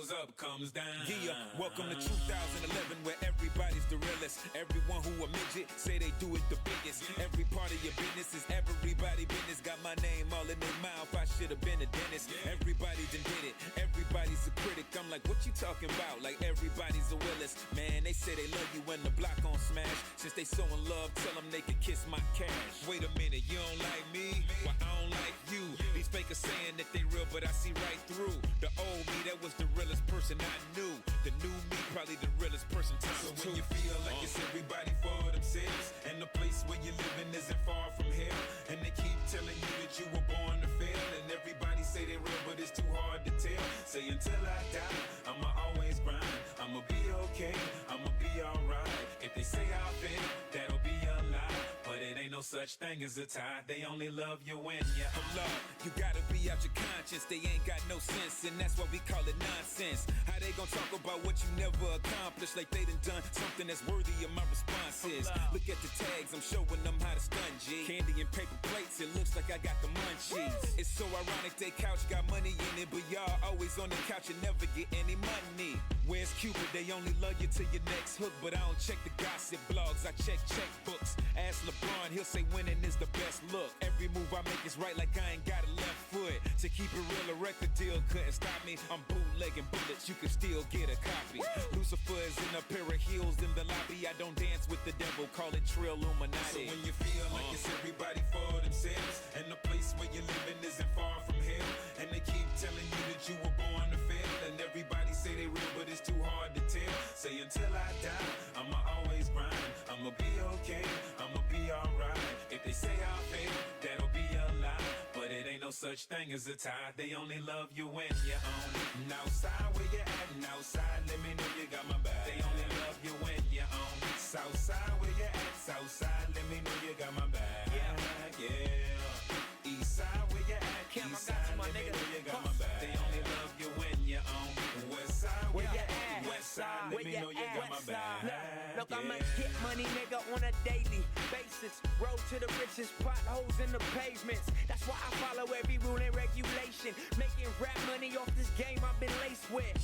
goes up comes down. Yeah, welcome to 2011 where everybody's the realest. Everyone who a midget say they do it the biggest. Every part of your business is everybody business. Got my name all in their mouth, I should have been a dentist. Everybody done did it, everybody's a critic. I'm like, what you talking about? Like everybody's a realist. Man, they say they love you when the block on smash. Since they so in love, tell them they can kiss my cash. Wait a minute, you don't like me? Well, I don't like you. These fakers saying that they real, but I see right through. The old me, that was the realest person I knew. The new me, probably the realest person too. So when you feel like it's everybody for themselves, and the place where you're living isn't far from hell, and they keep telling you that you were born to fail, and everybody say they real, but it's too hard to tell. Say until I die, I'ma always grind. I'ma be okay, I'ma be alright. If they say I'll fail, that'll be a lie. But it ain't no such thing as a tie. They only love you when you're alone. You gotta be out your conscience. They ain't got no sense, and that's why we call it nonsense. How they gon' talk about what you never accomplished, like they done something that's worthy of my responses? Look at the tags, I'm showing them how to stun G. Candy and paper plates, it looks like I got the munchies. It's so ironic they couch got money in it, but y'all always on the couch and never get any money. Where's Cupid? They only love you till your next hook, but I don't check the gossip blogs, I check checkbooks. Ask LeBron, he'll say winning is the best look. Every move I make is right, like I ain't got a left foot. To keep it real, a record deal couldn't stop me. I'm bootlegging bullets, you can still get a copy. Lucifer is in a pair of heels in the lobby. I don't dance with the devil, call it Trill Illuminati. So when you feel like it's everybody for themselves, and the place where you're living isn't far from hell, and they keep telling you that you were born to fail, and everybody say they real, but it's too hard to tell. Say until I die, I'ma always grind. I'ma be okay, I'ma be alright. If they say I'll fail, that'll be a lie. But it ain't no such thing as a tie. They only love you when you're on. Outside where you at, and outside, let me know you got my back. They only love you when you're on. Southside where you at, Southside, let me know you got my back. Yeah. East side where you at, East side, let me know you got my back. They only love you when you're on. West side where you at, West side, let me know you got my back. Look, I'ma get money, nigga, on a daily basis. Road to the riches, potholes in the pavements. That's why I follow every rule and regulation. Making rap money off this game I've been laced with.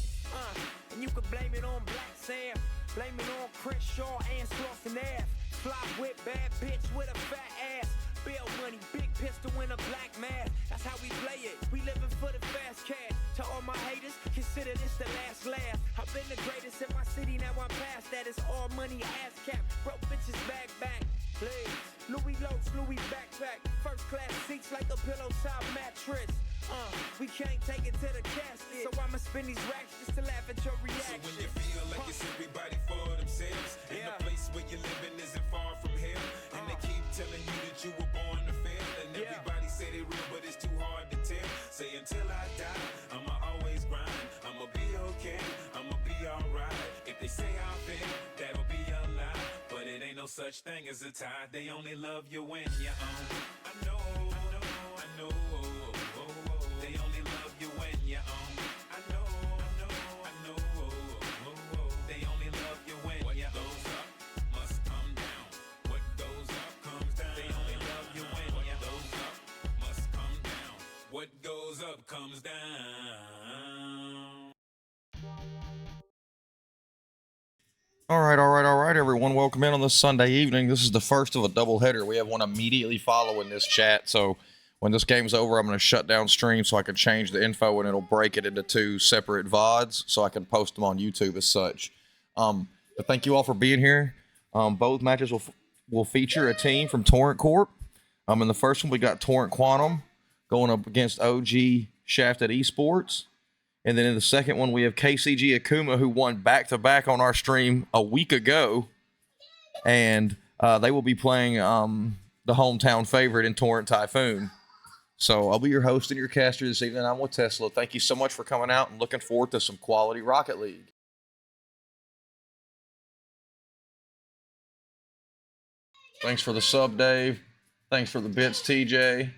And you can blame it on Black Sam, blame it on Crenshaw and Slauson Ave. Fly with bad bitch with a fat ass. Bill money, big pistol in a black mask. That's how we play it. We living for the fast cash. To all my haters, consider this the last laugh. I've been the greatest in my city, now I'm past that. It's all money, ass cap. Broke bitches back. Please. Louis Lowe's, Louis backpack. First class seats like a pillow top mattress. We can't take it to the casket, so I'ma spend these racks just to laugh at your reaction. So when you feel like it's everybody for themselves, and the place where you're living isn't far from hell, and they keep telling you that you were born to fail, and everybody say they real, but it's too hard to tell. Say until I die, I'ma always grind. I'ma be okay, I'ma be alright. If they say I'll fail, that'll be a lie. But it ain't no such thing as a tie. They only love you when you're on. I know. They only love you when you're on. I know. They only love you when you're on. What goes up must come down. What goes up comes down. They only love you when you're goes up must come down. What goes up comes down. All right, everyone. Welcome in on this Sunday evening. This is the first of a doubleheader. We have one immediately following this chat, so when this game's over, I'm going to shut down stream so I can change the info, and it'll break it into two separate VODs so I can post them on YouTube as such. But thank you all for being here. Both matches will feature a team from Torrent Corp. In the first one, we got Torrent Quantum going up against OG Shafted Esports. And then in the second one, we have KCG Akuma, who won back-to-back on our stream a week ago. And they will be playing the hometown favorite in Torrent Typhoon. So I'll be your host and your caster this evening. I'm WaTesla. Thank you so much for coming out and looking forward to some quality Rocket League. Thanks for the sub, Dave. Thanks for the bits, TJ.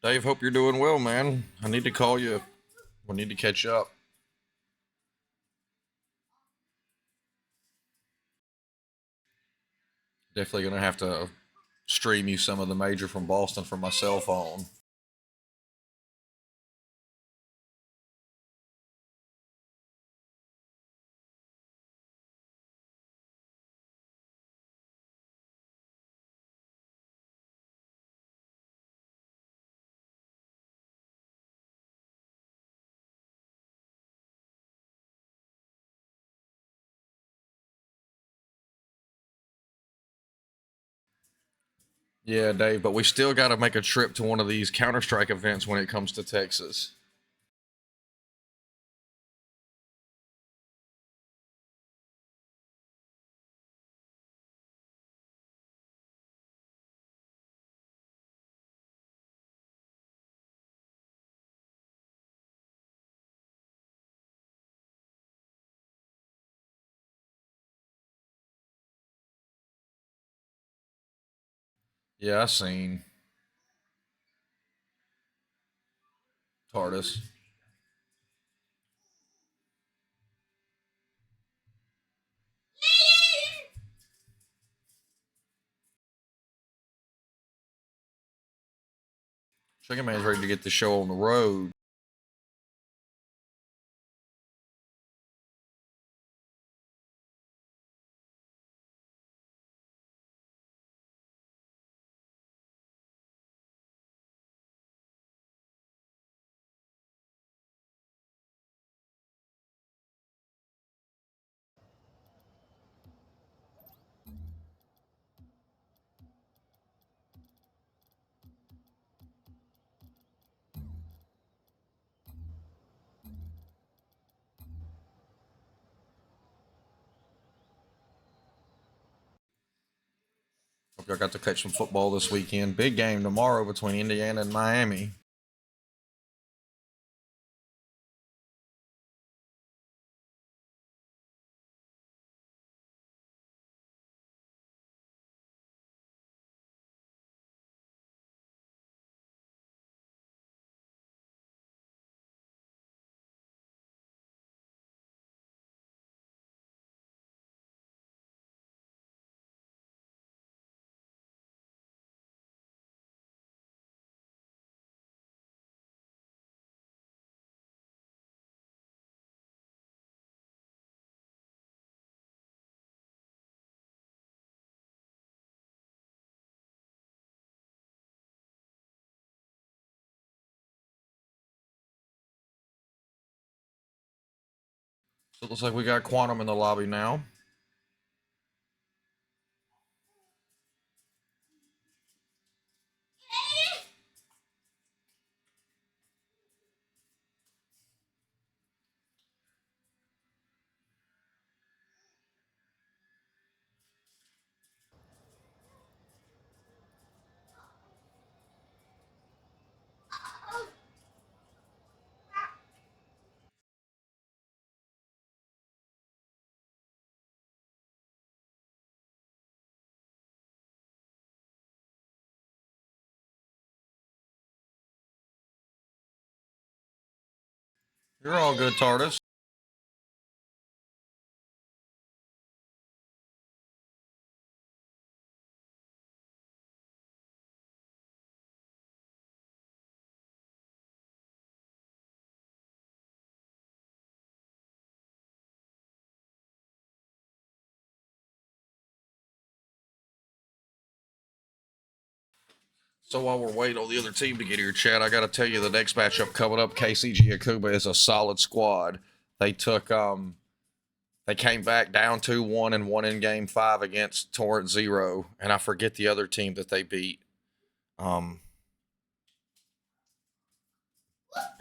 Dave, hope you're doing well, man. I need to call you. We need to catch up. Definitely going to have to stream you some of the major from Boston from my cell phone. Yeah, Dave, but we still got to make a trip to one of these Counter-Strike events when it comes to Texas. Yeah, I seen TARDIS. Chicken Man's ready to get the show on the road. Hope y'all got to catch some football this weekend. Big game tomorrow between Indiana and Miami. So it looks like we got Quantum in the lobby now. You're all good, TARDIS. So while we're waiting on the other team to get here, Chad, I got to tell you the next matchup coming up, KCG Akuba is a solid squad. They took they came back down 2-1 and won in game 5 against Torrent 0, and I forget the other team that they beat. But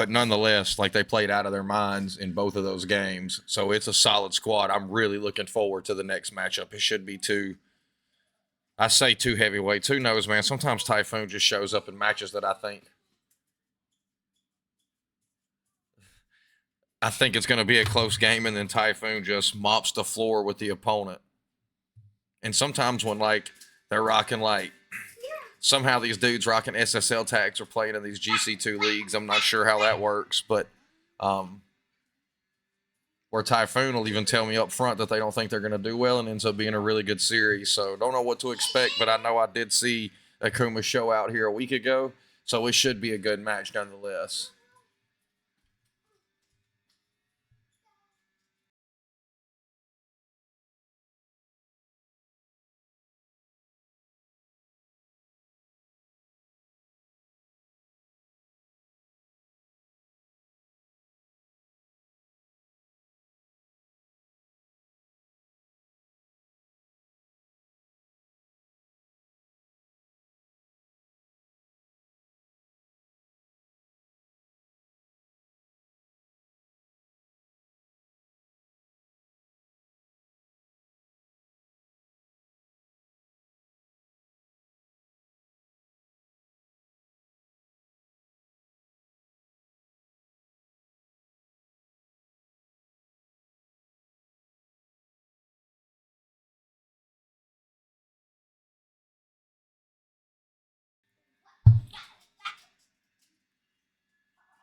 nonetheless, like, they played out of their minds in both of those games. So it's a solid squad. I'm really looking forward to the next matchup. It should be I say two heavyweights. Who knows, man? Sometimes Typhoon just shows up in matches that I think it's going to be a close game, and then Typhoon just mops the floor with the opponent. And sometimes when, like, they're rocking, like, somehow these dudes rocking SSL tags are playing in these GC2 leagues. I'm not sure how that works, but where Typhoon will even tell me up front that they don't think they're going to do well and ends up being a really good series. So don't know what to expect, but I know I did see Akuma show out here a week ago, so it should be a good match nonetheless.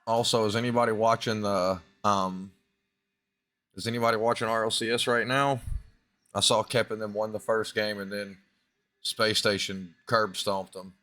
Also, is anybody watching RLCS right now? I saw Kep and them won the first game, and then Space Station curb stomped them.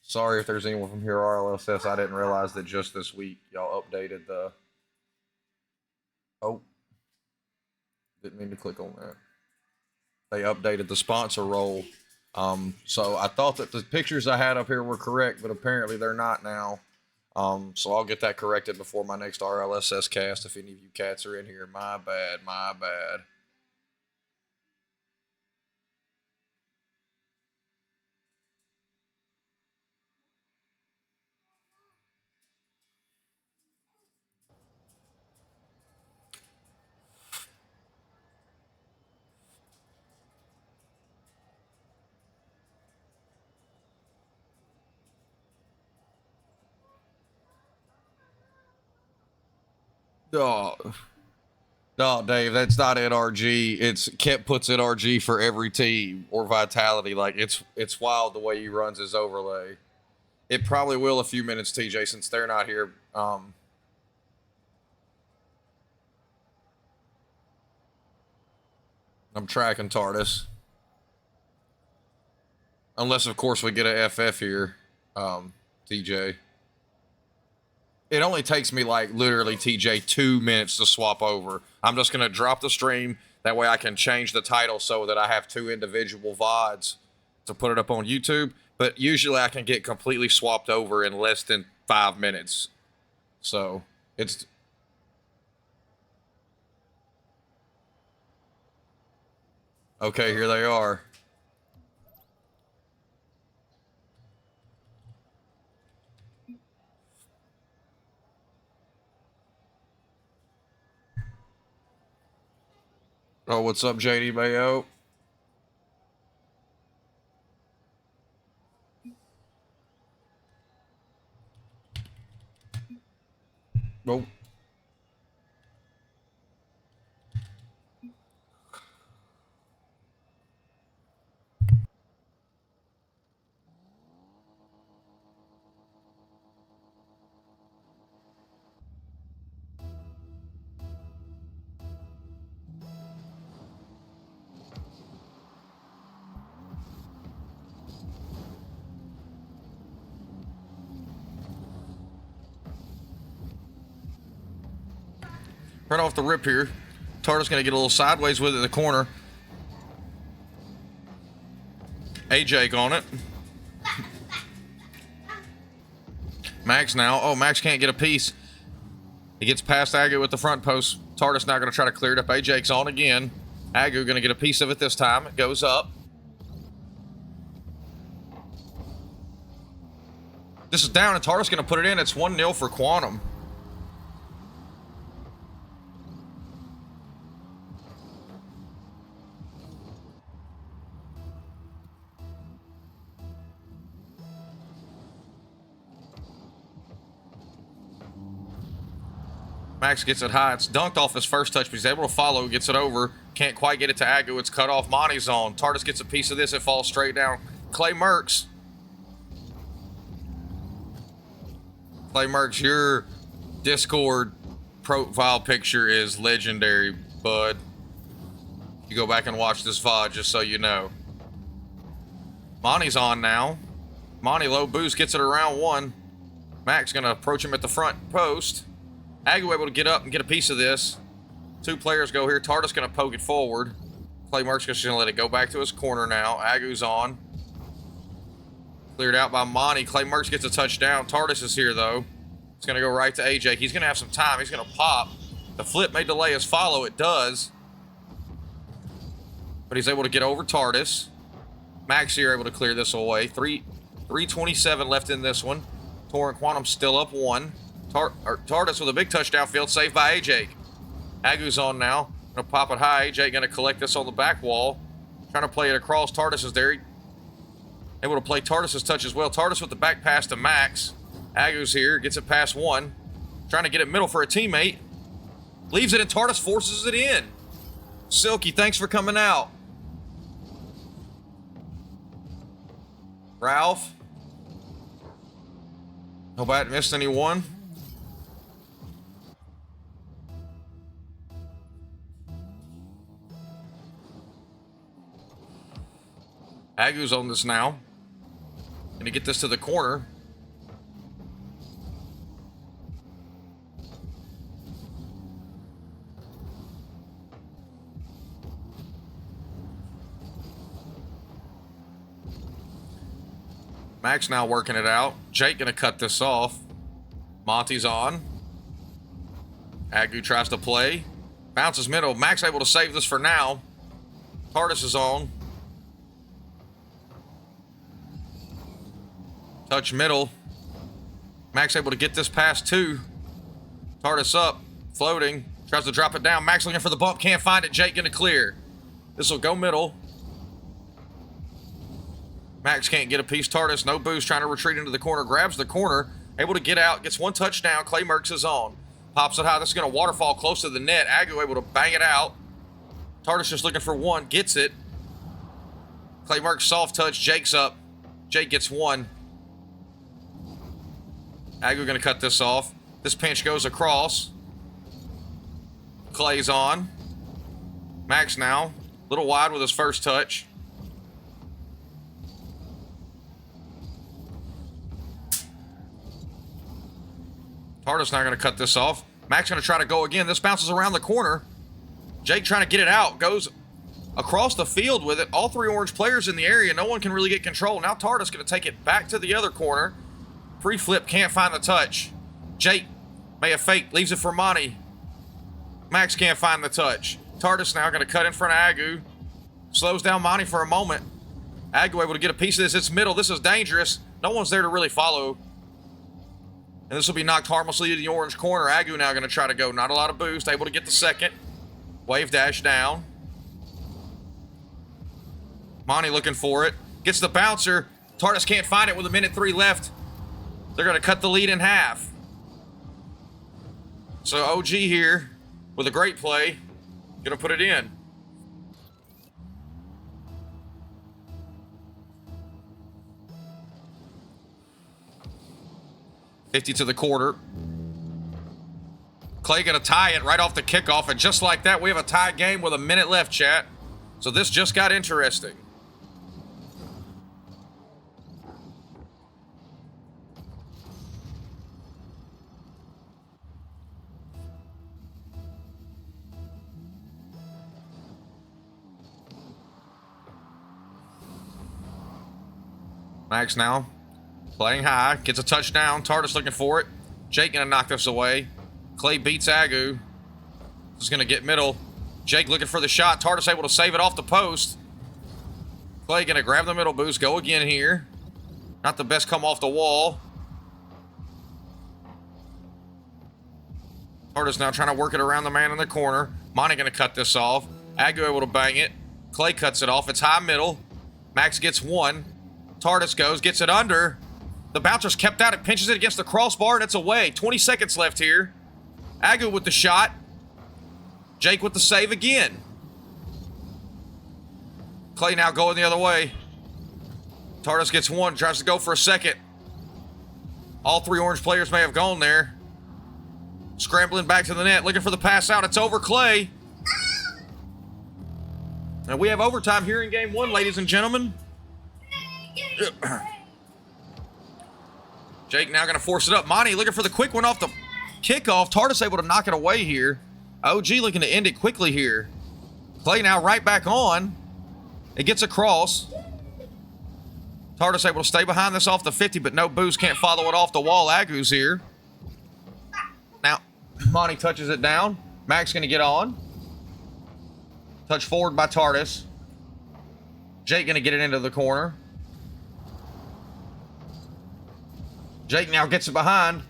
Sorry if there's anyone from here RLSS. I didn't realize that just this week y'all updated the. Oh, didn't mean to click on that. They updated the sponsor role. So I thought that the pictures I had up here were correct, but apparently they're not now. So I'll get that corrected before my next RLSS cast. If any of you cats are in here, my bad, my bad. Oh, no, Dave, that's not NRG. It's Kep puts NRG for every team or Vitality. Like it's wild the way he runs his overlay. It probably will a few minutes, TJ, since they're not here. I'm tracking TARDIS. Unless, of course, we get a FF here, TJ. It only takes me, like, literally, TJ, 2 minutes to swap over. I'm just going to drop the stream. That way I can change the title so that I have 2 individual VODs to put it up on YouTube. But usually I can get completely swapped over in less than 5 minutes. So, it's... Okay, here they are. Oh, what's up, JD Mayo? Oh. Right off the rip here. Tardis going to get a little sideways with it in the corner. AJ on it. Max now. Oh, Max can't get a piece. He gets past Agu with the front post. Tardis now going to try to clear it up. AJ's on again. Agu going to get a piece of it this time. It goes up. This is down, and Tardis going to put it in. It's 1-0 for Quantum. Max gets it high. It's dunked off his first touch, but he's able to follow. Gets it over. Can't quite get it to Agu. It's cut off. Monty's on. Tardis gets a piece of this. It falls straight down. Clay Merckx. Clay Merckx, your Discord profile picture is legendary, bud. You go back and watch this VOD just so you know. Monty's on now. Monty low boost gets it around one. Max gonna approach him at the front post. Agu able to get up and get a piece of this. Two players go here. Tardis going to poke it forward. Clay Merckx just going to let it go back to his corner now. Agu's on. Cleared out by Monty. Clay Merckx gets a touchdown. Tardis is here, though. It's going to go right to AJ. He's going to have some time. He's going to pop. The flip may delay his follow. It does. But he's able to get over Tardis. Max here able to clear this away. 3:27 left in this one. Torrent Quantum still up 1. Tardis with a big touchdown field, saved by AJ. Agu's on now. Gonna pop it high. AJ gonna collect this on the back wall. Trying to play it across. Tardis is there. Able to play Tardis' touch as well. Tardis with the back pass to Max. Agu's here. Gets it past one. Trying to get it middle for a teammate. Leaves it and Tardis forces it in. Silky, thanks for coming out. Ralph. Hope I hadn't missed anyone. Agu's on this now. Gonna get this to the corner. Max now working it out. Jake gonna cut this off. Monty's on. Agu tries to play. Bounces middle. Max able to save this for now. Tardis is on. Touch middle. Max able to get this past two. Tardis up. Floating. Tries to drop it down. Max looking for the bump. Can't find it. Jake gonna clear. This will go middle. Max can't get a piece. Tardis, no boost. Trying to retreat into the corner. Grabs the corner. Able to get out. Gets one touchdown. Clay Merckx is on. Pops it high. This is going to waterfall close to the net. Agu able to bang it out. Tardis just looking for one. Gets it. Clay Merckx soft touch. Jake's up. Jake gets one. Agu going to cut this off. This pinch goes across. Clay's on. Max now. A little wide with his first touch. Tardis now going to cut this off. Max going to try to go again. This bounces around the corner. Jake trying to get it out. Goes across the field with it. All three orange players in the area. No one can really get control. Now Tardis going to take it back to the other corner. Pre-flip. Can't find the touch. Jake may have faked. Leaves it for Monty. Max can't find the touch. Tardis now going to cut in front of Agu. Slows down Monty for a moment. Agu able to get a piece of this. It's middle. This is dangerous. No one's there to really follow. And this will be knocked harmlessly to the orange corner. Agu now going to try to go. Not a lot of boost. Able to get the second. Wave dash down. Monty looking for it. Gets the bouncer. Tardis can't find it with 1:03 left. They're going to cut the lead in half. So OG here with a great play. Going to put it in. $50 to the quarter. Clay going to tie it right off the kickoff. And just like that, we have a tie game with a minute left, chat. So this just got interesting. Max now playing high. Gets a touchdown. Tardis looking for it. Jake going to knock this away. Clay beats Agu. This is going to get middle. Jake looking for the shot. Tardis able to save it off the post. Clay going to grab the middle boost. Go again here. Not the best come off the wall. Tardis now trying to work it around the man in the corner. Monty going to cut this off. Agu able to bang it. Clay cuts it off. It's high middle. Max gets one. Tardis goes, gets it under. The bouncer's kept out. It pinches it against the crossbar, and it's away. 20 seconds left here. Agu with the shot. Jake with the save again. Clay now going the other way. Tardis gets one, tries to go for a second. All three orange players may have gone there. Scrambling back to the net, looking for the pass out. It's over Clay. And we have overtime here in game one, ladies and gentlemen. Jake now going to force it up. Monty looking for the quick one off the kickoff. Tardis able to knock it away here. OG looking to end it quickly here. Clay now right back on. It gets across. Tardis able to stay behind this off the 50, but no boost. Can't follow it off the wall. Agu's here. Now, Monty touches it down. Max going to get on. Touch forward by Tardis. Jake going to get it into the corner. Jake now gets it behind.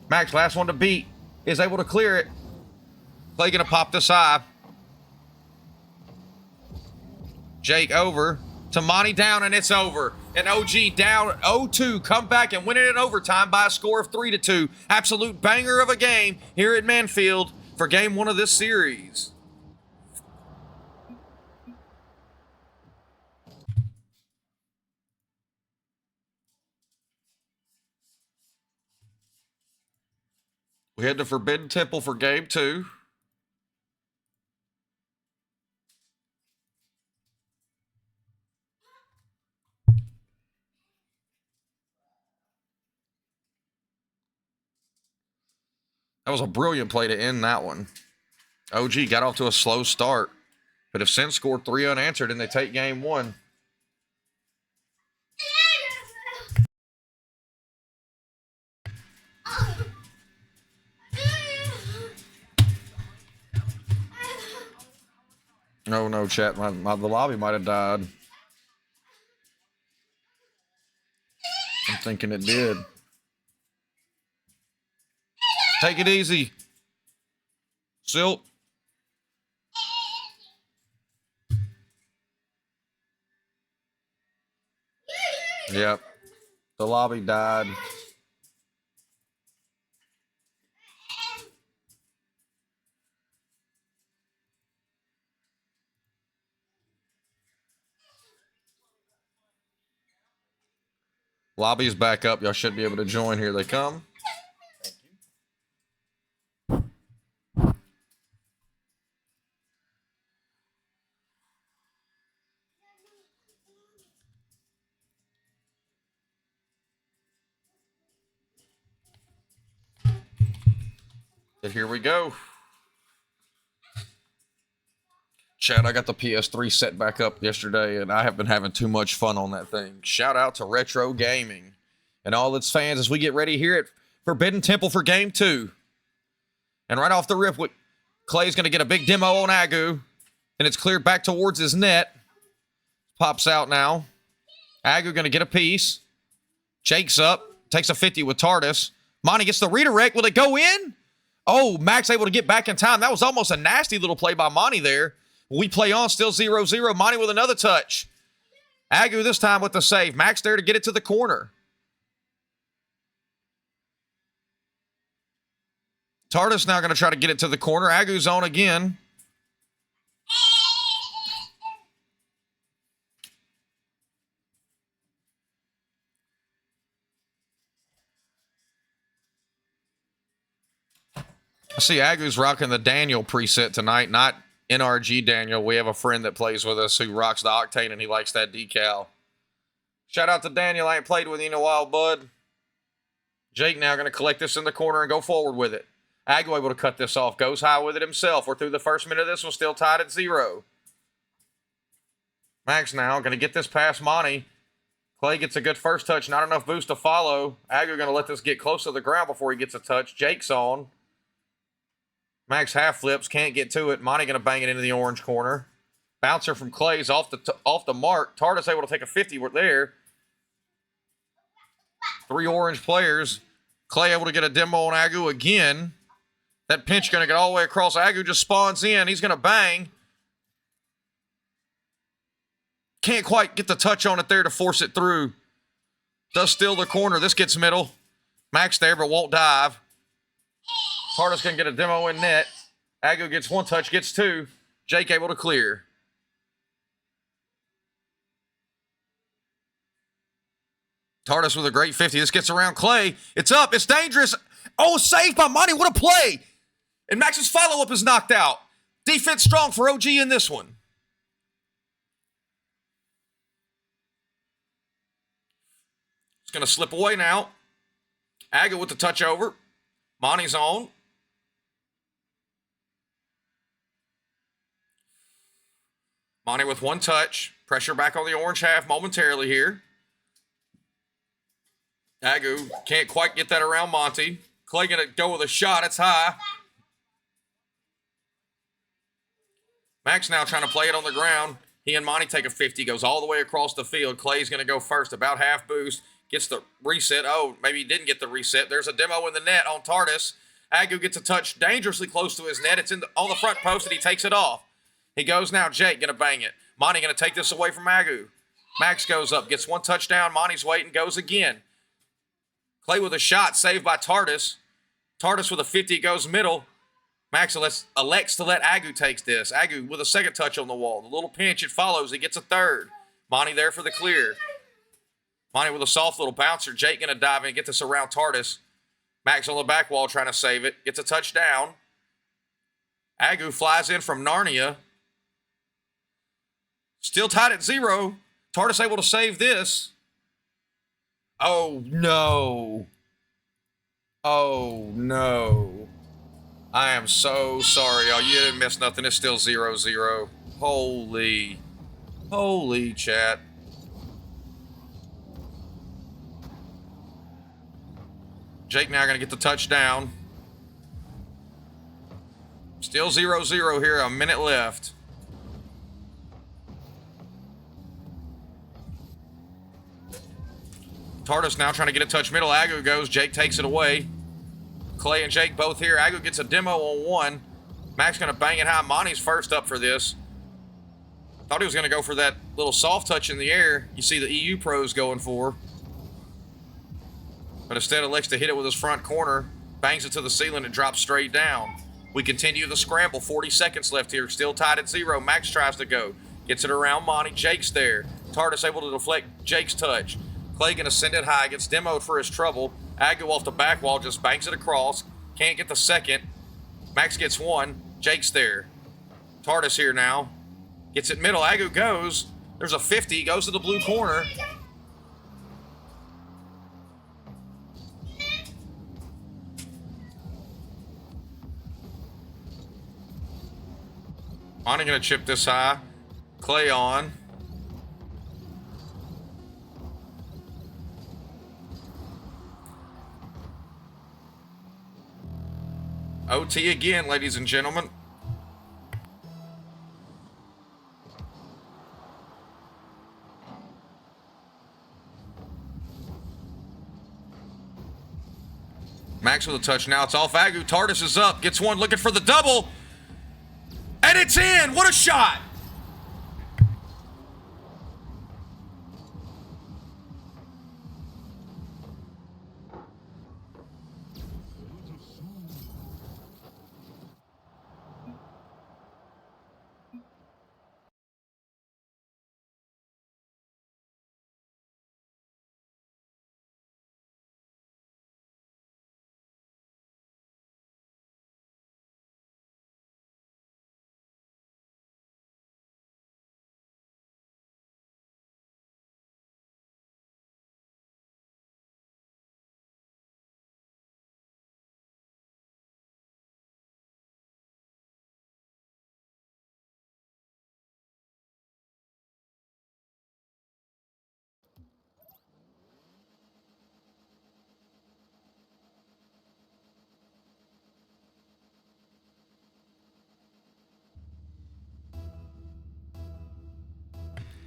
Max, last one to beat, is able to clear it. Clay going to pop this high. Jake over to Monty down, and it's over. And OG down 0-2. Come back and win it in overtime by a score of 3-2. Absolute banger of a game here at Manfield for game one of this series. We head to Forbidden Temple for game two. That was a brilliant play to end that one. OG got off to a slow start, but if Sin scored 3 unanswered and they take game one. Oh no, chat. The lobby might have died. I'm thinking it did. Take it easy. Silt. Yep. The lobby died. Lobby is back up. Y'all should be able to join. Here they come. And here we go. Chad, I got the PS3 set back up yesterday, and I have been having too much fun on that thing. Shout out to Retro Gaming and all its fans as we get ready here at Forbidden Temple for Game 2. And right off the rip, Clay's going to get a big demo on Agu, and it's cleared back towards his net. Pops out now. Agu going to get a piece. Jake's up. Takes a 50 with Tardis. Monty gets the redirect. Will it go in? Oh, Max able to get back in time. That was almost a nasty little play by Monty there. We play on, still 0-0. Monty with another touch. Agu this time with the save. Max there to get it to the corner. Tardis now going to try to get it to the corner. Agu's on again. I see Agu's rocking the Daniel preset tonight, not NRG Daniel. We have a friend that plays with us who rocks the Octane, and he likes that decal. Shout out to Daniel. I ain't played with you in a while, bud. Jake now going to collect this in the corner and go forward with it. Agu able to cut this off. Goes high with it himself. We're through the first minute of this one, still tied at 0. Max now going to get this past Monty. Clay gets a good first touch. Not enough boost to follow. Agu going to let this get close to the ground before he gets a touch. Jake's on. Max half flips. Can't get to it. Monty going to bang it into the orange corner. Bouncer from Clay's off the mark. Tardis able to take a 50. We're there. 3 orange players. Clay able to get a demo on Agu again. That pinch going to get all the way across. Agu just spawns in. He's going to bang. Can't quite get the touch on it there to force it through. Does steal the corner. This gets middle. Max there, but won't dive. Tardis going to get a demo in net. Agu gets 1 touch, gets 2. Jake able to clear. Tardis with a great 50. This gets around Clay. It's up. It's dangerous. Oh, saved by Monty. What a play. And Max's follow-up is knocked out. Defense strong for OG in this one. It's going to slip away now. Agu with the touch over. Monty's on. Monty with 1 touch. Pressure back on the orange half momentarily here. Agu can't quite get that around Monty. Clay going to go with a shot. It's high. Max now trying to play it on the ground. He and Monty take a 50. Goes all the way across the field. Clay's going to go first. About half boost. Gets the reset. Oh, maybe he didn't get the reset. There's a demo in the net on Tardis. Agu gets a touch dangerously close to his net. It's on the front post, and he takes it off. He goes now. Jake going to bang it. Monty going to take this away from Agu. Max goes up. Gets 1 touchdown. Monty's waiting. Goes again. Clay with a shot, saved by Tardis. Tardis with a 50, goes middle. Max elects to let Agu take this. Agu with a 2nd touch on the wall. The little pinch, it follows. He gets a 3rd. Monty there for the clear. Monty with a soft little bouncer. Jake going to dive in and get this around Tardis. Max on the back wall trying to save it. Gets a touchdown. Agu flies in from Narnia. Still tied at 0. Tardis able to save this. Oh, no. Oh, no. I am so sorry, y'all. You didn't miss nothing. It's still 0-0. Holy chat. Jake now going to get the touchdown. Still 0-0 here. A minute left. Tardis now trying to get a touch middle. Agu goes. Jake takes it away. Clay and Jake both here. Agu gets a demo on 1. Max going to bang it high. Monty's first up for this. Thought he was going to go for that little soft touch in the air. You see the EU pros going for. But instead elects to hit it with his front corner. Bangs it to the ceiling and drops straight down. We continue the scramble. 40 seconds left here. Still tied at 0. Max tries to go. Gets it around Monty. Jake's there. Tardis able to deflect Jake's touch. Clay going to send it high. Gets demoed for his trouble. Agu off the back wall. Just bangs it across. Can't get the 2nd. Max gets 1. Jake's there. Tardis here now. Gets it middle. Agu goes. There's a 50. Goes to the blue corner. Monty going to chip this high. Clay on. OT again, ladies and gentlemen. Max with a touch now. It's off Agu. Tardis is up. Gets 1. Looking for the double. And it's in. What a shot.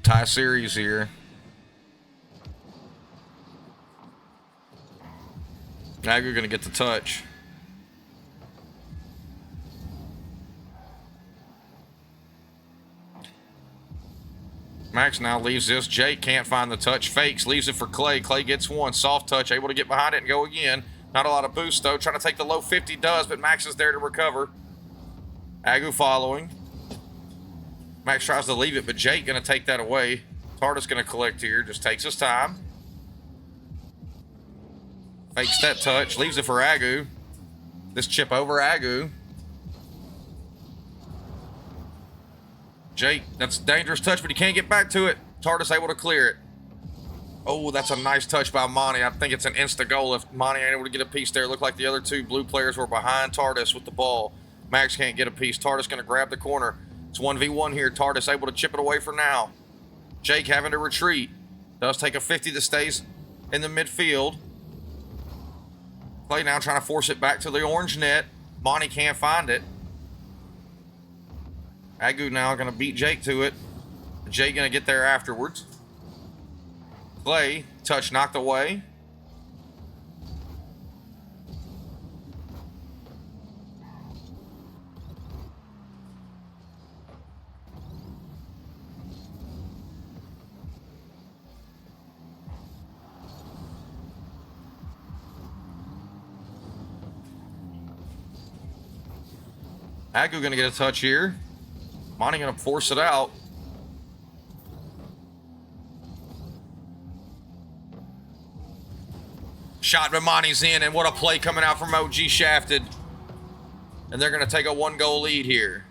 Tie series here. Agu gonna get the touch. Max now leaves this. Jake can't find the touch. Fakes. Leaves it for Clay. Clay gets one. Soft touch. Able to get behind it and go again. Not a lot of boost, though. Trying to take the low 50. Does, but Max is there to recover. Agu following. Max tries to leave it, but Jake going to take that away. Tardis going to collect here. Just takes his time. Fakes that touch. Leaves it for Agu. This chip over Agu. Jake, that's a dangerous touch, but he can't get back to it. Tardis able to clear it. Oh, that's a nice touch by Monty. I think it's an insta goal if Monty ain't able to get a piece there. Looked like the other two blue players were behind Tardis with the ball. Max can't get a piece. Tardis going to grab the corner. It's 1v1 here. Tardis able to chip it away for now. Jake having to retreat. Does take a 50 that stays in the midfield. Clay now trying to force it back to the orange net. Monty can't find it. Agu now going to beat Jake to it. Jake going to get there afterwards. Clay, touch knocked away. Agu going to get a touch here. Monty going to force it out. Shot, but Monty's in, and what a play coming out from OG shafted. And they're going to take a 1-goal lead here.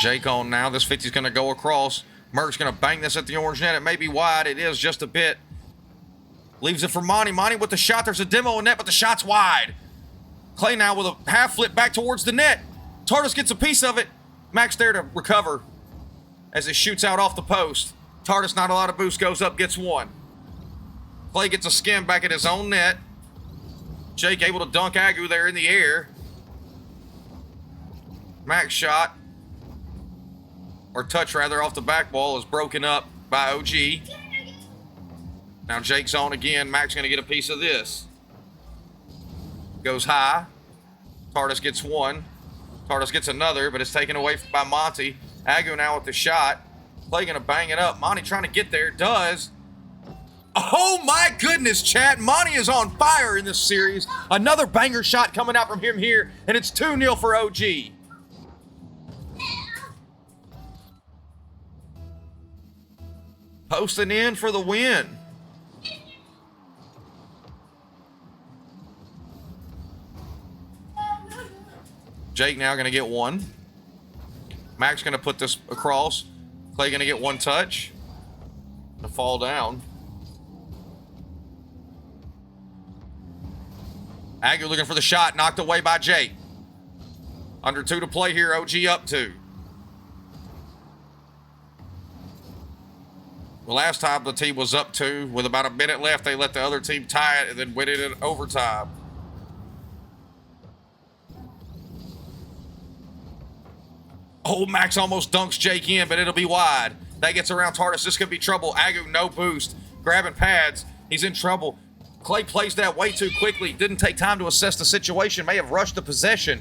Jake on now. This 50's going to go across. Merck's going to bang this at the orange net. It may be wide. It is just a bit. Leaves it for Monty. Monty with the shot. There's a demo in net, but the shot's wide. Clay now with a half flip back towards the net. Tardis gets a piece of it. Max there to recover as it shoots out off the post. Tardis, not a lot of boost, goes up, gets one. Clay gets a skim back at his own net. Jake able to dunk Agu there in the air. Max shot, or touch rather, off the back ball is broken up by OG. Now Jake's on again. Max going to get a piece of this. Goes high. Tardis gets one. Tardis gets another, but it's taken away by Monty. Agu now with the shot. Clay going to bang it up. Monty trying to get there. Does. Oh my goodness, chat. Monty is on fire in this series. Another banger shot coming out from him here, and it's 2-0 for OG. Posting in for the win. Jake now going to get one. Max going to put this across. Clay going to get one touch. To fall down. Agu looking for the shot. Knocked away by Jake. Under 2 to play here. OG up 2. The last time the team was up 2, with about a minute left, they let the other team tie it and then win it in overtime. Oh, Max almost dunks Jake in, but it'll be wide. That gets around Tardis. This could be trouble. Agu, no boost. Grabbing pads. He's in trouble. Clay plays that way too quickly. Didn't take time to assess the situation. May have rushed the possession.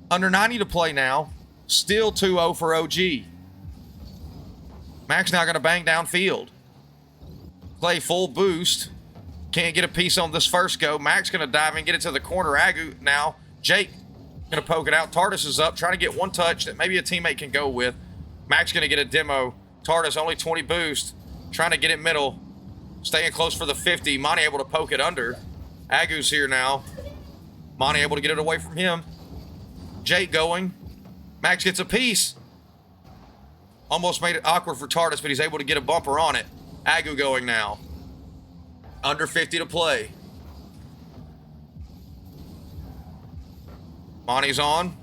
Under 90 to play now. Still 2-0 for OG. Max now going to bang downfield. Clay full boost. Can't get a piece on this first go. Max going to dive and get it to the corner. Agu now. Jake going to poke it out. Tardis is up, trying to get one touch that maybe a teammate can go with. Max going to get a demo. Tardis only 20 boost. Trying to get it middle. Staying close for the 50. Monty able to poke it under. Agu's here now. Monty able to get it away from him. Jake going. Max gets a piece. Almost made it awkward for Tardis, but he's able to get a bumper on it. Agu going now. Under 50 to play. Monty's on.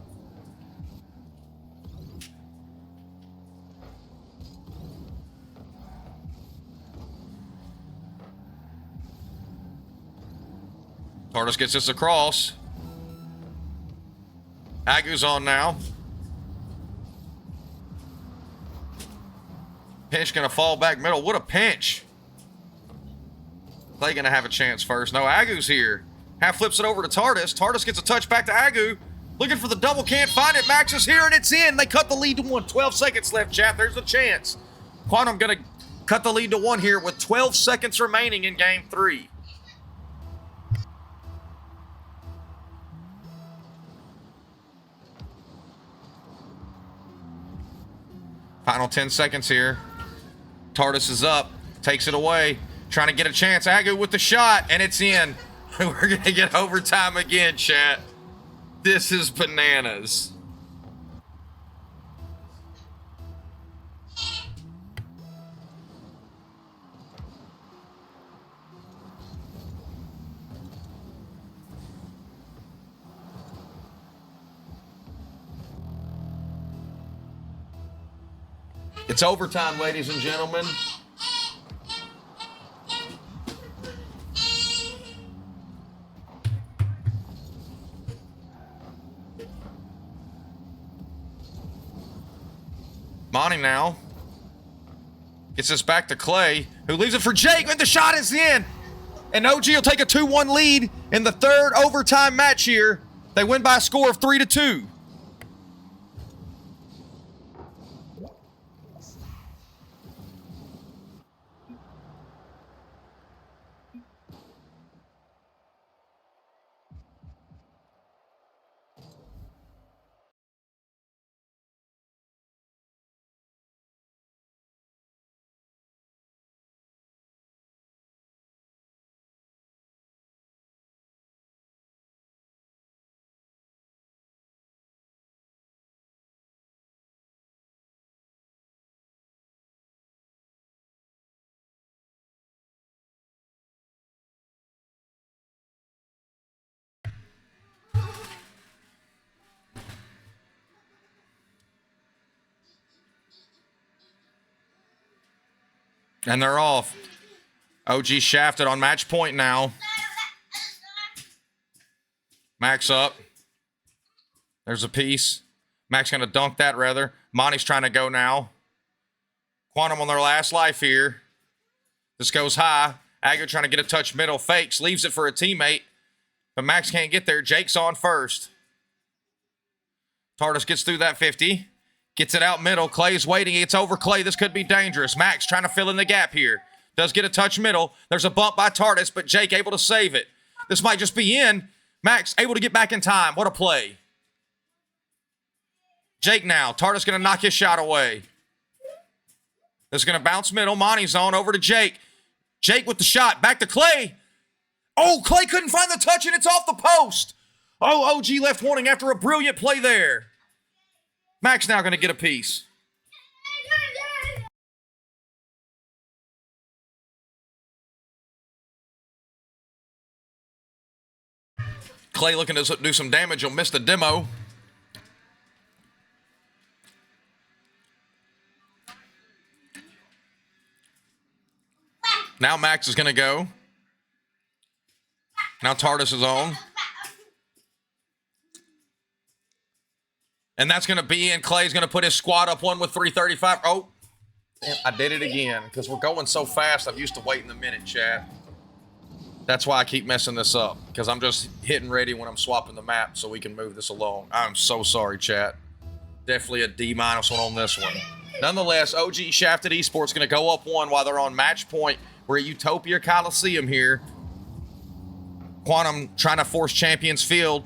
Tardis gets this across. Agu's on now. Pinch gonna fall back middle. What a pinch. Clay gonna have a chance first. No, Agu's here. Half flips it over to Tardis. Tardis gets a touch back to Agu. Looking for the double, can't find it. Max is here and it's in. They cut the lead to 1. 12 seconds left, chat. There's a chance. Quantum gonna cut the lead to 1 here with 12 seconds remaining in game 3. Final 10 seconds here. Tardis is up, takes it away, trying to get a chance. Agu with the shot, and it's in. We're going to get overtime again, chat. This is bananas. It's overtime, ladies and gentlemen. Monty now gets this back to Clay, who leaves it for Jake, and the shot is in. And OG will take a 2-1 lead in the third overtime match here. They win by a score of 3-2. And they're off. OG shafted on match point now. Max up. There's a piece. Max gonna dunk that rather. Monty's trying to go now. Quantum on their last life here. This goes high. Agu trying to get a touch middle. Fakes. Leaves it for a teammate. But Max can't get there. Jake's on first. Tardis gets through that 50. Gets it out middle. Clay's waiting. It's over Clay. This could be dangerous. Max trying to fill in the gap here. Does get a touch middle. There's a bump by Tardis, but Jake able to save it. This might just be in. Max able to get back in time. What a play. Jake now. Tardis going to knock his shot away. This is going to bounce middle. Monty's on over to Jake. Jake with the shot. Back to Clay. Oh, Clay couldn't find the touch, and it's off the post. Oh, OG left warning after a brilliant play there. Max now going to get a piece. Clay looking to do some damage. He'll miss the demo. Now Max is going to go. Now Tardis is on. And that's going to be in. Clay's going to put his squad up 1 with 3:35. Oh, I did it again because we're going so fast. I'm used to waiting a minute, Chad. That's why I keep messing this up, because I'm just hitting ready when I'm swapping the map so we can move this along. I'm so sorry, chat. Definitely a D-1 on this one. Nonetheless, OG Shafted Esports going to go up 1 while they're on match point. We're at Utopia Coliseum here. Quantum trying to force Champions Field.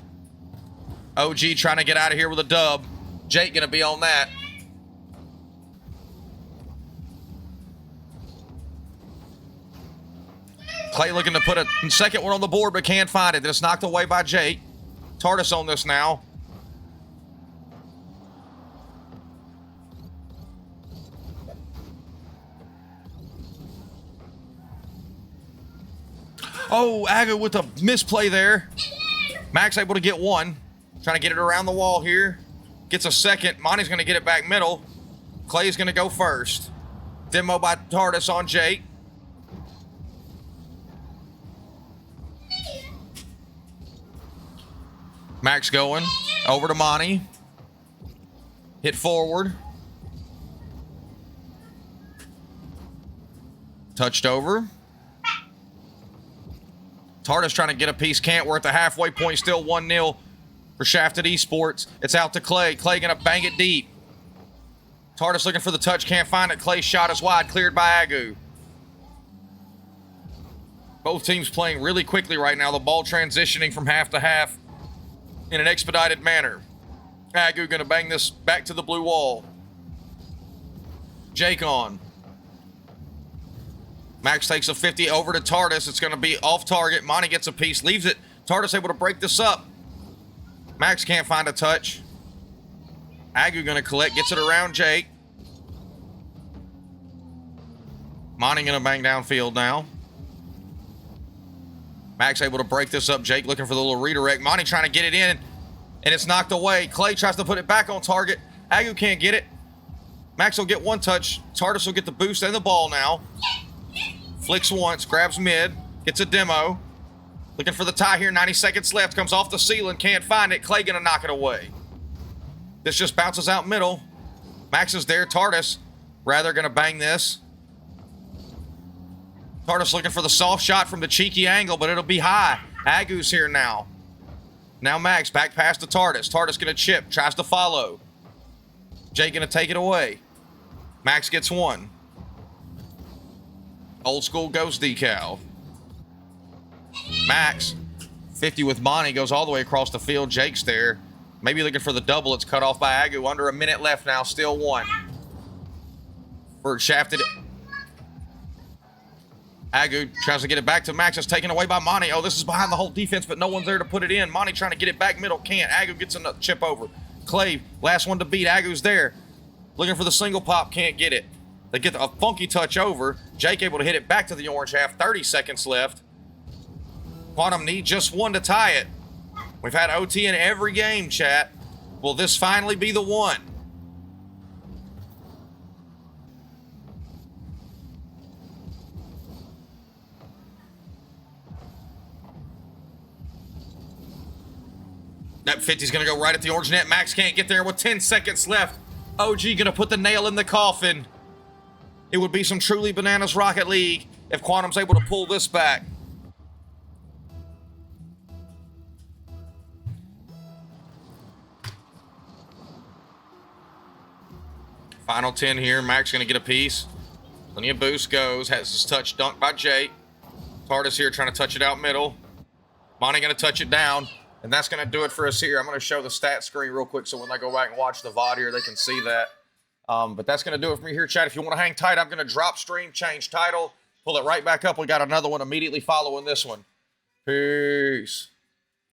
OG trying to get out of here with a dub. Jake going to be on that. Clay looking to put a second one on the board, but can't find it. It's knocked away by Jake. Tardis on this now. Oh, Agu with a misplay there. Max able to get 1. Trying to get it around the wall here. Gets a second. Monty's going to get it back middle. Clay's going to go first. Demo by Tardis on Jake. Max going. Over to Monty. Hit forward. Touched over. Tardis trying to get a piece. Can't. We're at the halfway point. Still 1-0 for Shafted Esports. It's out to Clay. Clay going to bang it deep. Tardis looking for the touch. Can't find it. Clay's shot is wide. Cleared by Agu. Both teams playing really quickly right now. The ball transitioning from half to half in an expedited manner. Agu going to bang this back to the blue wall. Jake on. Max takes a 50 over to Tardis. It's going to be off target. Monty gets a piece, leaves it. Tardis able to break this up. Max can't find a touch. Agu going to collect, gets it around Jake. Monty going to bang downfield now. Max able to break this up. Jake looking for the little redirect. Monty trying to get it in, and it's knocked away. Clay tries to put it back on target. Agu can't get it. Max will get one touch. Tardis will get the boost and the ball now. Flicks once, grabs mid, gets a demo. Looking for the tie here, 90 seconds left. Comes off the ceiling, can't find it. Clay gonna knock it away. This just bounces out middle. Max is there, Tardis rather gonna bang this. Tardis looking for the soft shot from the cheeky angle, but it'll be high. Agu's here now. Now Max, back past to Tardis. Tardis gonna chip, tries to follow. Jake gonna take it away. Max gets one. Old school ghost decal. Max, 50 with Monty, goes all the way across the field. Jake's there. Maybe looking for the double. It's cut off by Agu. Under a minute left now, still one. For Shafted. Agu tries to get it back to Max. It's taken away by Monty. Oh, this is behind the whole defense, but no one's there to put it in. Monty trying to get it back middle. Can't. Agu gets a chip over. Clay, last one to beat. Agu's there. Looking for the single pop. Can't get it. They get a funky touch over. Jake able to hit it back to the orange half. 30 seconds left. Quantum need just one to tie it. We've had OT in every game, chat. Will this finally be the one? That 50's going to go right at the orange net. Max can't get there with 10 seconds left. OG going to put the nail in the coffin. It would be some truly bananas Rocket League if Quantum's able to pull this back. Final 10 here. Max going to get a piece. Plenty of boost goes. Has his touch dunked by Jake. Tardis here trying to touch it out middle. Monty going to touch it down. And that's going to do it for us here. I'm going to show the stat screen real quick so when they go back and watch the VOD here, they can see that. But that's going to do it for me here, chat. If you want to hang tight, I'm going to drop stream, change title, pull it right back up. We got another one immediately following this one. Peace.